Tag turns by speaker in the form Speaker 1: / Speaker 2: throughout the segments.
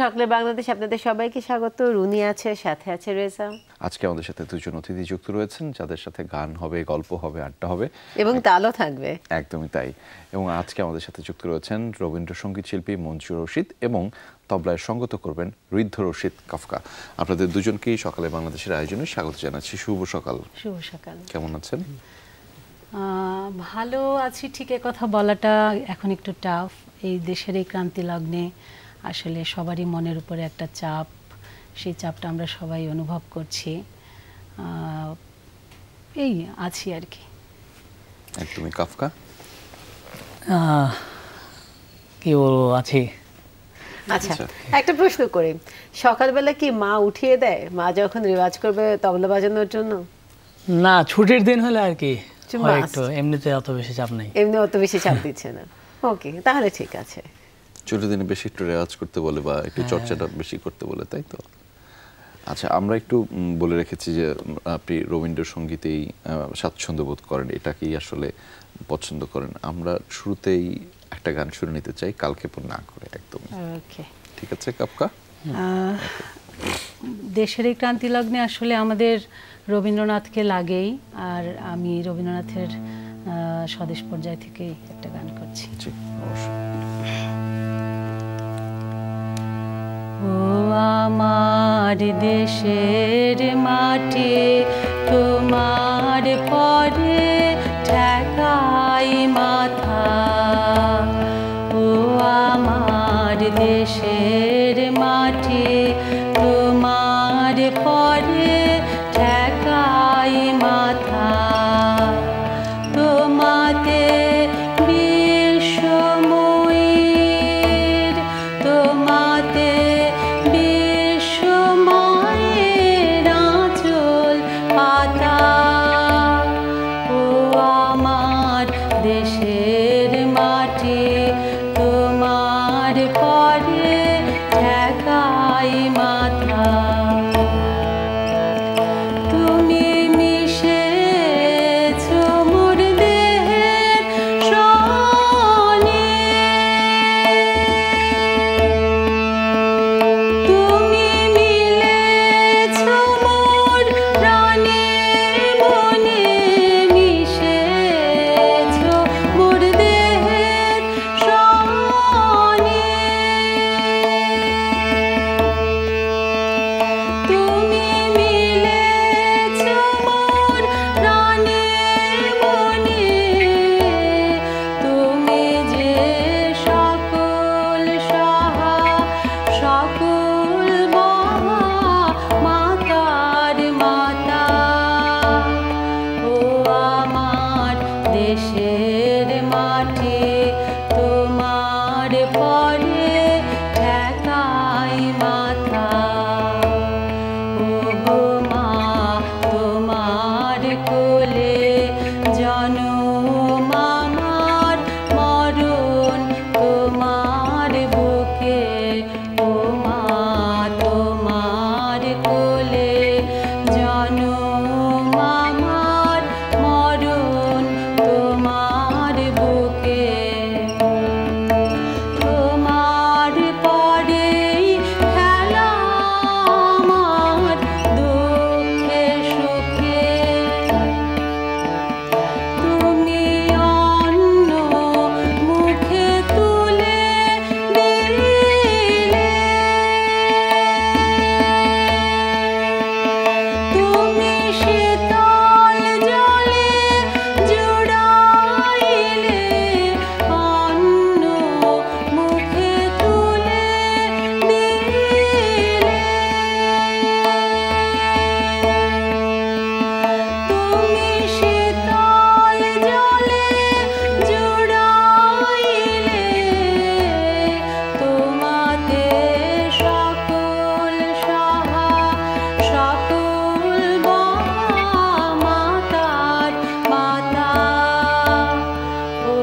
Speaker 1: সকলে বাংলাদেশ, আপনাদের সবাইকে স্বাগত। রুনি আছে, সাথে আছে রেজা।
Speaker 2: আজকে আমাদের সাথে দুজন অতিথি যুক্ত রয়েছেন, যাদের সাথে গান হবে, গল্প হবে, আড্ডা হবে
Speaker 1: এবং তালও থাকবে।
Speaker 2: একদমই তাই। এবং আজকে আমাদের সাথে যুক্ত রয়েছেন রবীন্দ্রসঙ্গীত শিল্পী মঞ্জু রশিদ এবং তবলায় সঙ্গত করবেন ঋদ্ধ রশিদ কাফকা। আপনাদের দুজনকেই সকালে বাংলাদেশের আয়োজনে স্বাগত জানাচ্ছি। শুভ সকাল।
Speaker 3: শুভ সকাল।
Speaker 2: কেমন আছেন?
Speaker 3: ভালো আছি, ঠিক কথা বলাটা এখন একটু টাফ। এই দেশের এই ক্রান্তি লগ্নে আসলে সবারই মনের উপরে একটা চাপ, সেই চাপটা আমরা সবাই অনুভব করছি। এই আছি আর কি।
Speaker 2: একদমই। কাফকা
Speaker 4: কি বলবো, আছি।
Speaker 1: আচ্ছা, একটা প্রশ্ন করি, সকালবেলা কি মা উঠিয়ে দেয় মা যখন রেওয়াজ করবে তবলা বাজানোর জন্য?
Speaker 4: না, ছুটির দিন হলে আর কি একটু, এমনিতে অত বেশি চাপ নাই।
Speaker 1: এমনি অত বেশি চাপ দিচ্ছে না। ওকে, তাহলে ঠিক আছে।
Speaker 2: ছুটির দিনে বেশি একটু রেওয়াজ করতে বলে বা একটু চর্চাটা বেশি করতে বলে, তাই তো? আচ্ছা, আমরা একটু বলে রেখেছি যে আপনি রবীন্দ্রসঙ্গীতেই স্বাচ্ছন্দ্য বোধ করেন, এটাকেই আসলে পছন্দ করেন। আমরা শুরুতেই একটা গান শুনে নিতে চাই, কালক্ষেপণ না করে। একদম ঠিক আছে কাফকা।
Speaker 3: দেশের এই ক্রান্তি লগ্নে আসলে আমাদের রবীন্দ্রনাথকে লাগেই, আর আমি রবীন্দ্রনাথের স্বদেশ পর্যায় থেকেই একটা গান করছি।
Speaker 2: জি, অবশ্যই।
Speaker 3: ও আমার দেশের মাটি, তোমার পরে ঠেকাই মাথা। ও আমার দেশের মাটি, তোমার পরে ঠেকাই মাথা। তোমাতে বিশ্বময়ীর, তোমাতে বিশ্বময়ের আঁচল পাতা। ও আমার দেশের মাটি, তোমার পরে ঠেকাই মাথা। তুমি মিশেছো মোর দেহের সনে, তুমি মিলেছো মোর প্রাণে মনে, মিশেছো মোর দেহের সনে। তুমি মিলেছো মোর প্রাণে মনে, তুমি যে সকল সহা সকল মহা মাতার মাতা। ও আমার দেশের মাটি, তোমার পরে ঠেকাই মাথা। ও গো মা, তোমার কোলে জনম আমার মরণ, তোমার বুকে। ও মা, তোমার কোলে জনম আমার মরণ, তোমার বুকে। তোমার পরেই খেলা আমার দুঃখে সুখে। তুমি অন্য মুখে তুলে দিলে, তুমি শীতল জলে জুড়াইলে, অন্য মুখে তুলে দিলে। তুমি শীতল জলে জুড়াইলে, তোমাতে সকল সহা সকল মহা মাতার মাতা। ও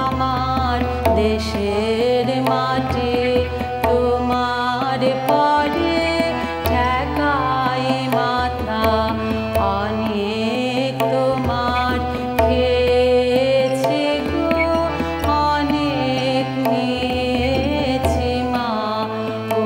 Speaker 3: আমার দেশের মাটি, তোমার পরে ঠেকাই মাথা। অনেক তোমার খেয়েছি গো, অনেক নিয়েছি মা। ও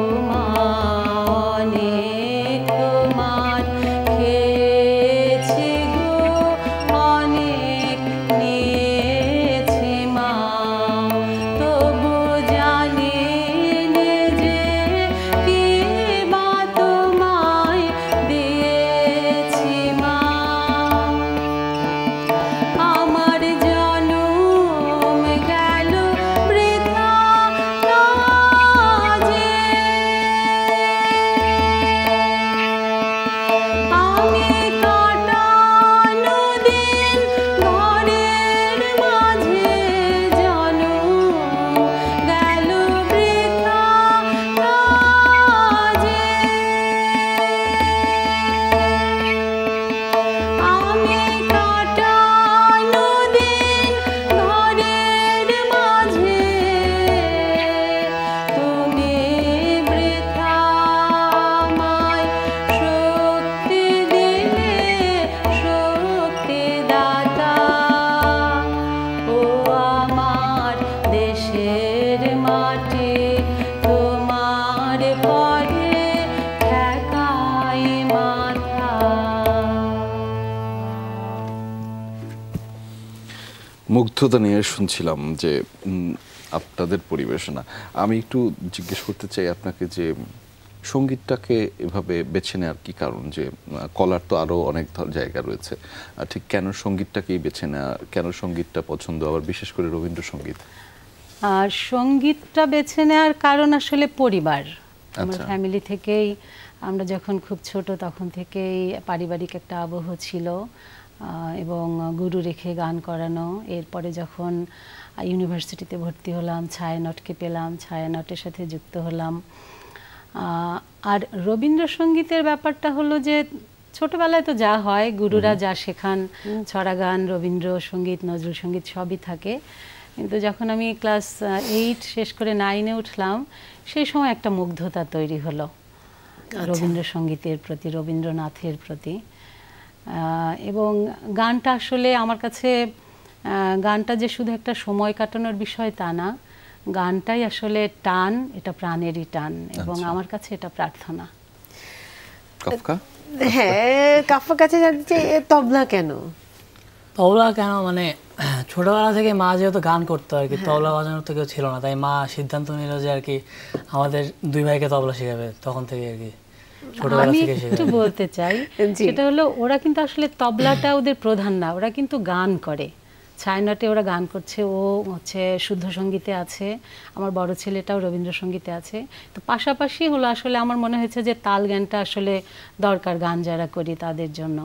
Speaker 2: মুগ্ধতা নিয়ে শুনছিলাম যে আপনাদের পরিবেশনা। আমি একটু জিজ্ঞেস করতে চাই আপনাকে যে সঙ্গীতটাকে এভাবে বেছে নেওয়ার কি কারণ, যে কলার তো আরো অনেক জায়গা রয়েছে, ঠিক কেন সঙ্গীতটাকেই বেছে নেওয়া, কেন সঙ্গীতটা পছন্দ, আবার বিশেষ করে রবীন্দ্রসঙ্গীত?
Speaker 3: আর সঙ্গীতটা বেছে নেওয়ার কারণ আসলে পরিবার। আমার
Speaker 2: আচ্ছা।
Speaker 3: ফ্যামিলি থেকেই, আমরা যখন খুব ছোট তখন থেকেই পারিবারিক একটা আবহ ছিল, এবং গুরু রেখে গান করানো। এরপরে যখন ইউনিভার্সিটিতে ভর্তি হলাম, ছায়ানটকে পেলাম, ছায়ানটের সাথে যুক্ত হলাম। আর রবীন্দ্রসঙ্গীতের ব্যাপারটা হলো যে ছোটবেলায় তো যা হয়, গুরুরা যা শেখান, ছড়া গান, রবীন্দ্রসঙ্গীত, নজরুল সঙ্গীত সবই থাকে। কিন্তু যখন আমি ক্লাস 8 শেষ করে 9-এ উঠলাম, সেই সময় একটা মুগ্ধতা তৈরি হলো রবীন্দ্রসঙ্গীতের প্রতি, রবীন্দ্রনাথের প্রতি। এবং গানটা আসলে আমার কাছে, গানটা যে শুধু একটা সময় কাটানোর বিষয় তা না, গানটাই আসলে টান, এটা প্রাণেরই টান, এবং আমার কাছে এটা প্রার্থনা।
Speaker 2: কাফকা?
Speaker 1: হ্যাঁ, কাফকার কাছে জানতে চাই তবলা কেন?
Speaker 4: তবলা কেন মানে ছোটবেলা থেকে মা যেহেতু গান করতো আর কি, তবলা বাজানোর তো কেউ ছিল না, তাই মা সিদ্ধান্ত নিল যে আর কি আমাদের 2 ভাইকে তবলা শেখাবে। তখন থেকে আর কি ছোটবেলা
Speaker 3: আমি
Speaker 4: থেকে
Speaker 3: একটু বলতে চাই, সেটা হলো ওরা কিন্তু আসলে তবলাটা ওদের প্রধান না, ওরা কিন্তু গান করে। ছায়ানটে ওরা গান করছে, ও হচ্ছে শুদ্ধ সঙ্গীতে আছে, আমার বড় ছেলেটাও রবীন্দ্রসঙ্গীতে আছে। তো পাশাপাশি হলো আসলে আমার মনে হয়েছে যে তাল জ্ঞানটা আসলে দরকার গান যারা করি তাদের জন্য।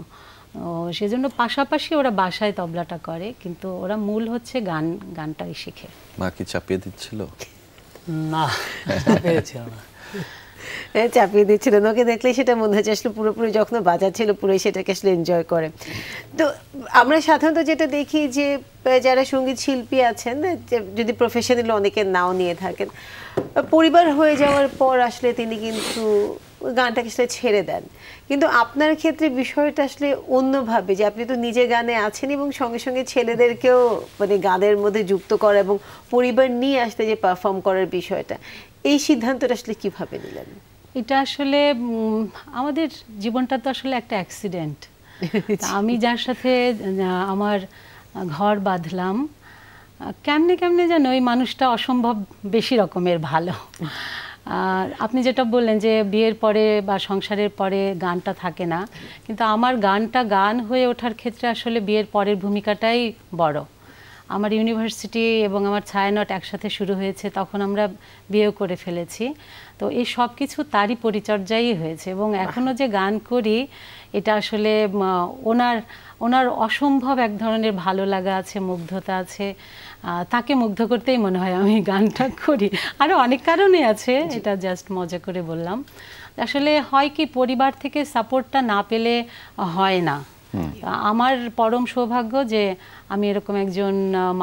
Speaker 3: সেজন্য পাশাপাশি ওরা বাসায় তবলাটা করে, কিন্তু ওরা মূল হচ্ছে গানটাই শিখে।
Speaker 2: মা কি চাপিয়ে দিচ্ছিল?
Speaker 4: না, চাপিয়ে ছিল না।
Speaker 1: চাপিয়ে দিচ্ছিল, ওকে দেখলে সেটা মনে হচ্ছে আসলে পুরোপুরি যখন বাজাচ্ছিল পুরোই সেটাকে আসলে এনজয় করে। তো আমরা সাধারণত যেটা দেখি যে যারা সঙ্গীত শিল্পী আছেন, যদি প্রফেশনালি অনেকে নাও নিয়ে থাকেন, পরিবার হয়ে যাওয়ার পর আসলে তিনি কিন্তু গানটাকে আসলে ছেড়ে দেন। কিন্তু আপনার ক্ষেত্রে বিষয়টা আসলে অন্যভাবে, যে আপনি তো নিজে গানে আছেন এবং সঙ্গে সঙ্গে ছেলেদেরকেও মানে গানের মধ্যে যুক্ত করা এবং পরিবার নিয়ে আসলে যে পারফর্ম করার বিষয়টা, এই সিদ্ধান্তটা আসলে কিভাবে নিলেন?
Speaker 3: এটা আসলে আমাদের জীবনটা তো আসলে একটা অ্যাক্সিডেন্ট। আমি যার সাথে আমার ঘর বাঁধলাম, কেমনে কেমনে যেন ওই মানুষটা অসম্ভব বেশি রকমের ভালো। আর আপনি যেটা বললেন যে বিয়ের পরে বা সংসারের পরে গানটা থাকে না, কিন্তু আমার গানটা গান হয়ে ওঠার ক্ষেত্রে আসলে বিয়ের পরের ভূমিকাটাই বড়। আমার ইউনিভার্সিটি এবং আমার ছায়ানট একসাথে শুরু হয়েছে, তখন আমরা বিয়েও করে ফেলেছি। তো এই সব কিছু তারই পরিচর্যাই হয়েছে, এবং এখনও যে গান করি এটা আসলে ওনার অসম্ভব এক ধরনের ভালো লাগা আছে, মুগ্ধতা আছে। তাকে মুগ্ধ করতেই মনে হয় আমি গানটা করি। আরও অনেক কারণে আছে, এটা জাস্ট মজা করে বললাম। আসলে হয় কি, পরিবার থেকে সাপোর্টটা না পেলে হয় না। আমার পরম সৌভাগ্য যে আমি এরকম একজন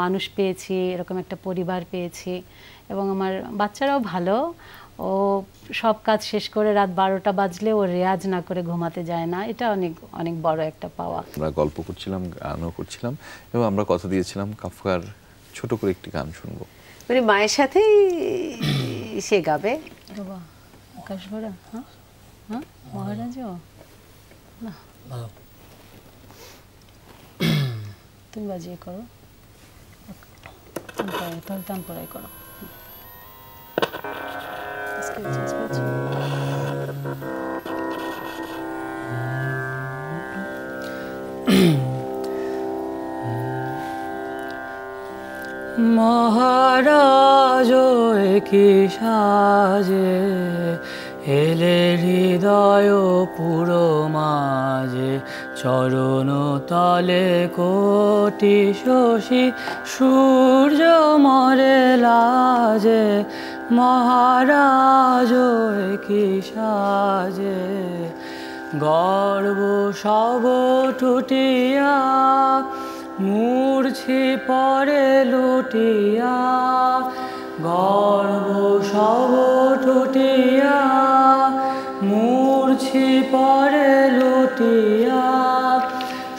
Speaker 3: মানুষ পেয়েছি, এরকম একটা পরিবার পেয়েছি, এবং আমার বাচ্চারাও ভালো। ও সব কাজ শেষ করে রাত 12টা বাজলে ও রেয়াজ না করে ঘুমাতে যায় না, এটা অনেক অনেক বড় একটা পাওয়া।
Speaker 2: আমরা গল্প করছিলাম, গানও করছিলাম, এবং আমরা কথা দিয়েছিলাম কাফকার ছোট করে একটি গান শুনবো।
Speaker 1: মানে মায়ের সাথেই সে গাবে?
Speaker 3: বাবা আকাশ ভরা, হ্যাঁ হ্যাঁ মহারাজও না, তুমি বাজিয়ে করো, তান পড়াই করো।
Speaker 4: মহারাজ কি সাজে এলে হৃদয় পুরো মাঝে, চরণ তলে কোটি শশী সূর্য মরে লাজে। মহারাজ কি সাজে গর্ব সব টুটিয়া, মূর্ছি পরে লুটিয়া। গর্ব সব টুটিয়া, মূর্ছি পরে লুটিয়া।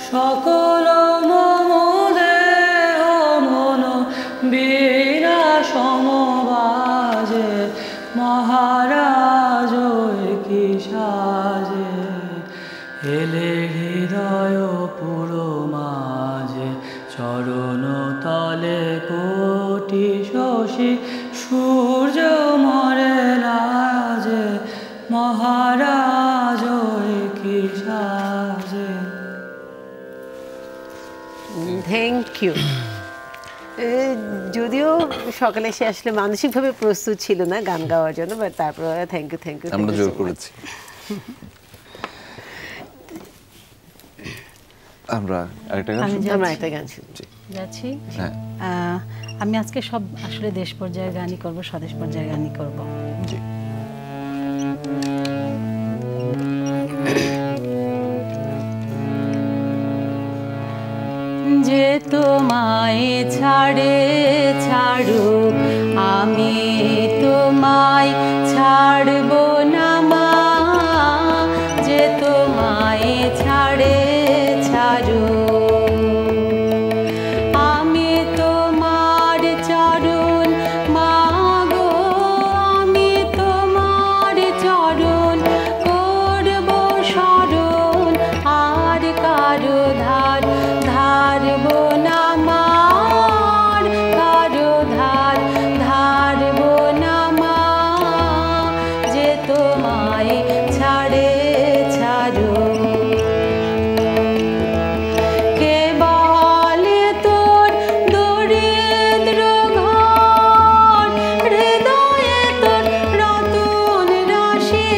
Speaker 4: সকল মম দেহ মন বীণা সমবাজে, মহারাজ কি সাজে এলে হৃদয় পুরো মাঝে, চরণ তলে সূর্য মরে না যে মহারাজ কি সাজে।
Speaker 1: Thank you. যদিও সকালে সে আসলে মানসিকভাবে প্রস্তুত ছিল না গান গাওয়ার জন্য, বাট তারপর থ্যাংক ইউ
Speaker 2: আমরা জোর করেছি। আমরা আরেকটা
Speaker 1: গান
Speaker 3: যাচ্ছি। আমি আজকে সব আসলে দেশ পর্যায়ের গানই করব, স্বদেশ পর্যায়ের গানই করব।
Speaker 2: জি।
Speaker 3: যে তোমায় ছাড়ে ছাড়ুক আমি তোমায় ছাড়ব না মা, যে তোমায় ছাড়ে ছাড়ুক আমি তোমার চরণ মাগো, আমি তোমার চরণ করব শরণ, আর কারো ধার ধারব না মার, কারো ধার ধারব না মা, যে তোমায় ছাড়ে ছাড়ুক। কে বলে তোর দরিদ্র ঘর, হৃদয়ে তোর রতন রাশি,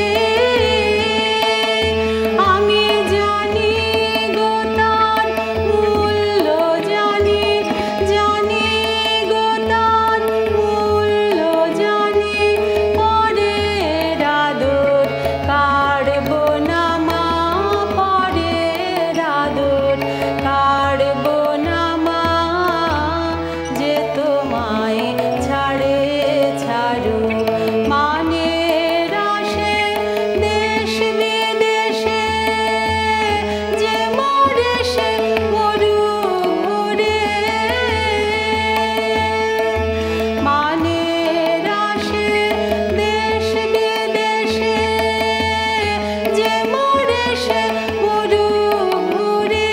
Speaker 3: আমি জানি গো তার মূল্য, জানি জানি গো তার মূল্য, জানি পরের আদর কাড়ব না মা, পরের আদর কাড়ব না মা, যে তোমায় ছাড়ে ছাড়ুক। মানের আশে দেশ বিদেশে যে মরে সে মরুক ঘুরে, মানের আশে দেশ বিদেশে যে মরে সে মরুক ঘুরে,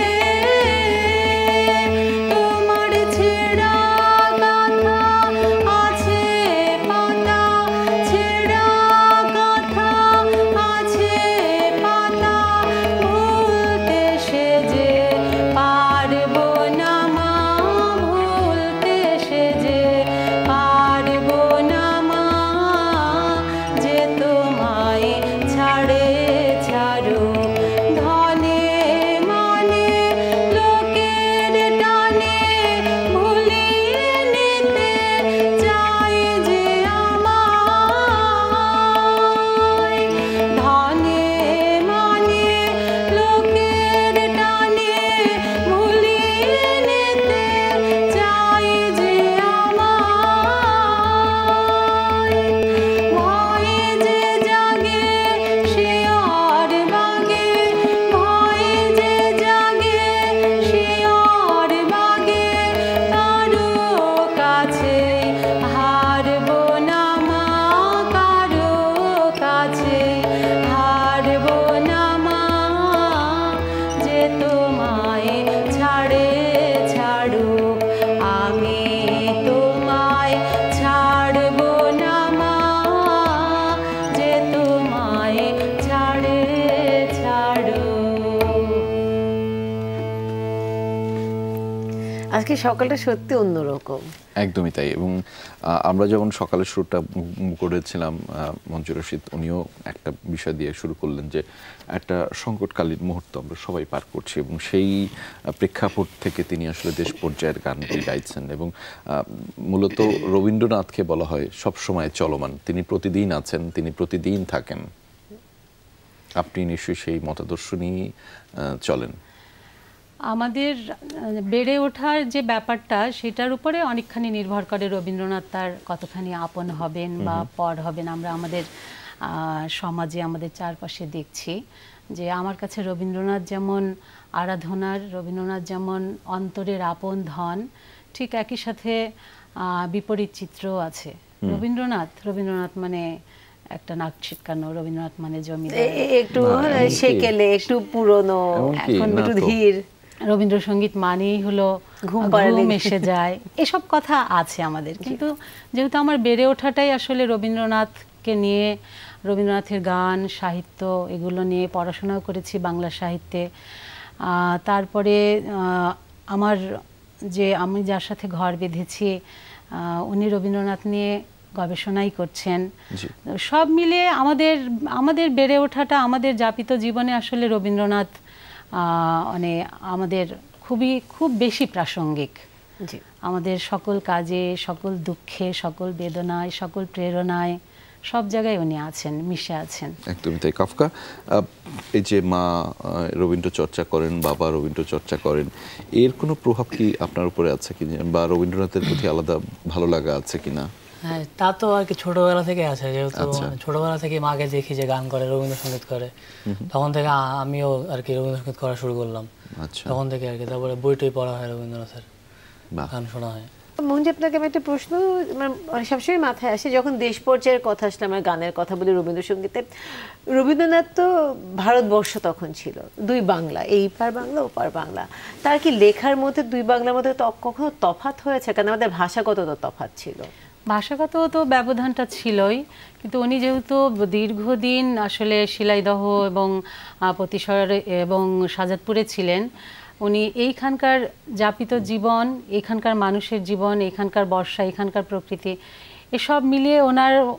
Speaker 3: তোমার ছেঁড়া কথা আছে পাতা, ছেঁড়া কথা আছে পাতা, ভুলতে সে যে পারব না মা, ভুলতে সে যে পারব না মা, যে তোমায় ছাড়ে ছাড়ুক। ধনে মানে লোকের টানে ভুলিয়ে নিতে চাই যে আমায়, ধনে মানে লোকের টানে ভুলিয়ে নিতে চাই যে আমায়, ভয়ে যে জাগে সে আর বাগে, ভয়ে যে জাগে সে আর বাগে, কারো কাছে হারব না মা, কারো কাছে হারব না মা, যে তোমায় ছাড়ে ছাড়ুক আমি তোমায় ছাড়ব না মা, যে তোমায় ছাড়ে ছাড়ুক।
Speaker 1: আজকে সকালটা সত্যি অন্যরকম।
Speaker 2: একদমই তাই। এবং আমরা যখন সকালের শুরুটা করেছিলাম, মঞ্জুর রশিদ উনিও একটা বিষয় দিয়ে শুরু করলেন যে একটা সংকটকালীন মুহূর্ত আমরা সবাই পার করছি, এবং সেই প্রেক্ষাপট থেকে তিনি আসলে দেশ পর্যায়ের গানটি গাইছেন। এবং মূলত রবীন্দ্রনাথকে বলা হয় সবসময় চলমান, তিনি প্রতিদিন আছেন, তিনি প্রতিদিন থাকেন। আপনি নিশ্চয়ই সেই মতাদর্শ নিয়েই চলেন।
Speaker 3: আমাদের বেড়ে ওঠার যে ব্যাপারটা সেটার উপরে অনেকখানি নির্ভর করে রবীন্দ্রনাথ তার কতখানি আপন হবেন বা পর হবেন। আমরা আমাদের সমাজে আমাদের চারপাশে দেখছি যে আমার কাছে রবীন্দ্রনাথ যেমন আরাধনার, রবীন্দ্রনাথ যেমন অন্তরের আপন ধন, ঠিক একই সাথে বিপরীত চিত্রও আছে। রবীন্দ্রনাথ মানে একটা নাক ছিটকানো, রবীন্দ্রনাথ মানে জমিদার,
Speaker 1: একটু সেকেলে, একটু পুরনো, এখন একটু ধীর।
Speaker 3: রবীন্দ্রসঙ্গীত মানেই হলো
Speaker 1: ঘুম পাড়ালে
Speaker 3: ঘুম এসে যায়, এসব কথা আছে আমাদের। কিন্তু যেহেতু আমার বেড়ে ওঠাটাই আসলে রবীন্দ্রনাথকে নিয়ে, রবীন্দ্রনাথের গান সাহিত্য এগুলো নিয়ে পড়াশোনাও করেছি বাংলা সাহিত্যে। তারপরে আমার আমি যার সাথে ঘর বেঁধেছি উনি রবীন্দ্রনাথ নিয়ে গবেষণাই করছেন। সব মিলে আমাদের বেড়ে ওঠাটা, আমাদের যাপিত জীবনে আসলে রবীন্দ্রনাথ মানে আমাদের খুব বেশি প্রাসঙ্গিক। আমাদের সকল কাজে, সকল দুঃখে, সকল বেদনায়, সকল প্রেরণায়, সব জায়গায় উনি আছেন, মিশে আছেন।
Speaker 2: একদমই তাই। কাফকা, এই যে মা রবীন্দ্র চর্চা করেন, বাবা রবীন্দ্র চর্চা করেন, এর কোনো প্রভাব কি আপনার উপরে আছে কি, বা রবীন্দ্রনাথের প্রতি আলাদা ভালো লাগা আছে কিনা?
Speaker 4: হ্যাঁ, তা তো আর কি ছোটবেলা থেকে আছে, যেহেতু ছোটবেলা থেকে মাকে দেখি যে গান করে, রবীন্দ্রসঙ্গীত করে, তখন থেকে আমিও আর কি রবীন্দ্রসঙ্গীত করা শুরু করলাম। তখন থেকে আর কি, তারপরে বইটই পড়া হয় রবীন্দ্রনাথের, গান শোনা হয়।
Speaker 1: মঞ্জু, আপনাকে আমি একটা প্রশ্ন সবসময় মাথায় আসে যখন দেশ পর্যায়ের কথা আসলে, আমার গানের কথা বলি, রবীন্দ্রসঙ্গীতে রবীন্দ্রনাথ তো ভারতবর্ষ তখন ছিল, দুই বাংলা, এই পার বাংলা ওপার বাংলা। তার কি লেখার মধ্যে দুই বাংলার মধ্যে কখনো তফাৎ হয়েছে? কারণ আমাদের ভাষাগত তো তফাৎ ছিল।
Speaker 3: ভাষাগত তো ব্যবধানটা ছিলই, কিন্তু উনি যেহেতু দীর্ঘদিন আসলে শিলাইদহ এবং প্রতিশর এবং সাজাদপুরে ছিলেন, উনি এইখানকার যাপিত জীবন, এখানকার মানুষের জীবন, এখানকার বর্ষা, এখানকার প্রকৃতি, এসব মিলিয়ে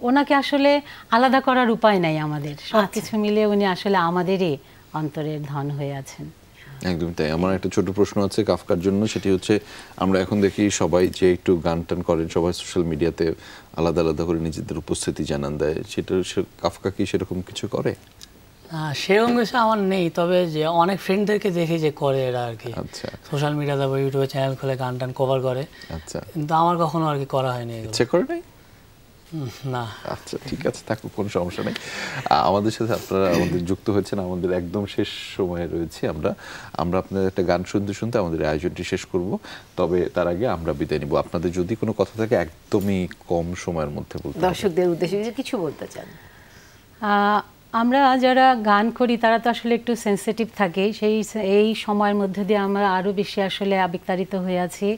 Speaker 3: ওনাকে আসলে আলাদা করার উপায় নাই আমাদের। সব কিছু মিলিয়ে উনি আসলে আমাদেরই অন্তরের ধন হয়ে আছেন।
Speaker 2: একদমই তাই। আমার একটা ছোট প্রশ্ন আছে কাফকার জন্য, সেটি হচ্ছে আমরা এখন দেখি সবাই যে একটু গান টান করেন, সবাই সোশ্যাল মিডিয়াতে আলাদা আলাদা করে নিজেদের উপস্থিতি জানান দেয়, সেটা কাফকা কি সেরকম কিছু করে?
Speaker 4: সেরকম কিছু আমার নেই, তবে যে অনেক ফ্রেন্ডদেরকে দেখি যে করে এরা আর কি, সোশ্যাল মিডিয়া, তারপর ইউটিউবে চ্যানেল খুলে গান টান কভার করে। কিন্তু আমার কখনো আর কি করা হয়নি।
Speaker 2: ইচ্ছে করে নাই?
Speaker 4: না।
Speaker 2: আচ্ছা, ঠিক আছে, থাকুক, কোনো সমস্যা নেই। আমাদের সাথে আপনারা আমাদের যুক্ত হয়েছেন, আমাদের একদম শেষ সময়ে রয়েছি আমরা আপনাদের একটা গান শুনতে শুনতে আমাদের আয়োজনটি শেষ করব। তবে তার আগে আমরা বিদায় নিব। আপনাদের যদি কোনো কথা থাকে একদমই কম সময়ের মধ্যে বলতে,
Speaker 1: দর্শকদের উদ্দেশ্যে কিছু বলতে চান?
Speaker 3: আমরা যারা গান করি তারা তো আসলে একটু সেন্সিটিভ থাকে, এই সময়ের মধ্যে দিয়ে আমরা আরও বেশি আসলে আবেগতাড়িত হয়ে আছি।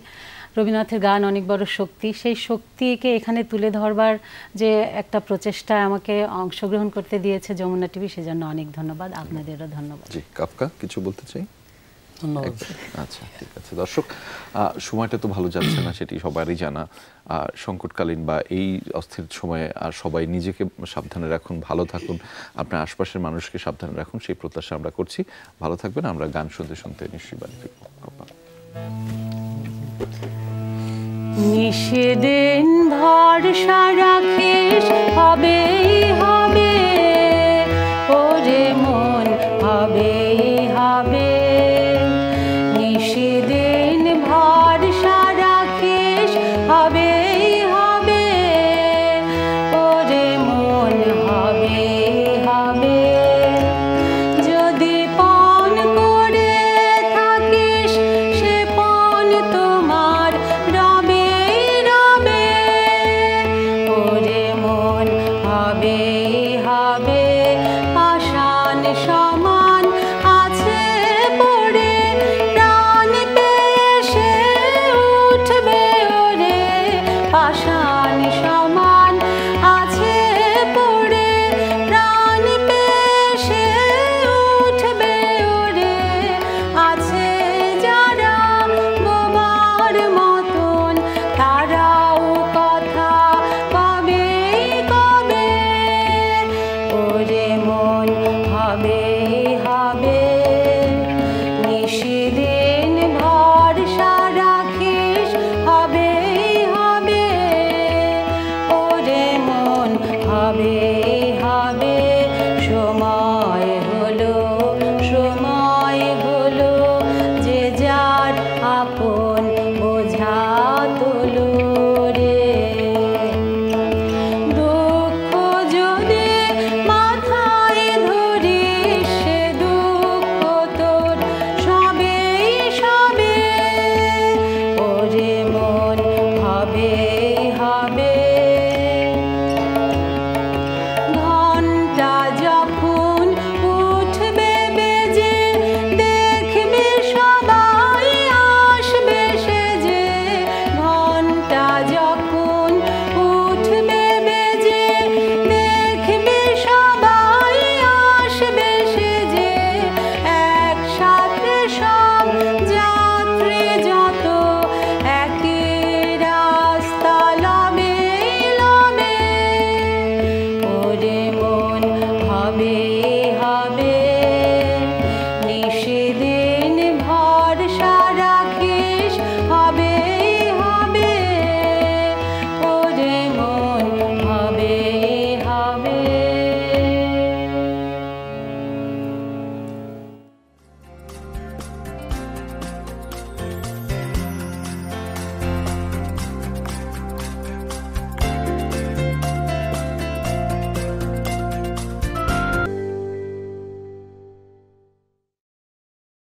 Speaker 3: রবীন্দ্রনাথের গান অনেক বড় শক্তি, সেই শক্তিকে এখানে তুলে ধরবার যে একটা প্রচেষ্টা আমাকে অংশগ্রহণ করতে দিয়েছে যমুনা টিভি, সেজন্য অনেক ধন্যবাদ। আপনাদেরও ধন্যবাদ।
Speaker 2: জি, কাফকা কিছু বলতে চাই?
Speaker 4: ধন্যবাদ।
Speaker 2: আচ্ছা, ঠিক আছে। দর্শক, সময়টা তো ভালো যাচ্ছে না, সেটি সবারই জানা। সংকটকালীন বা এই অস্থির সময়ে আর সবাই নিজেকে সাবধানে রাখুন, ভালো থাকুন, আপনার আশপাশের মানুষকে সাবধানে রাখুন, সেই প্রত্যাশা আমরা করছি। ভালো থাকবেন। আমরা গান শুনতে শুনতে নিশ্চয়ই বাড়ি ফিরব।
Speaker 3: নিষেদিন ভরসা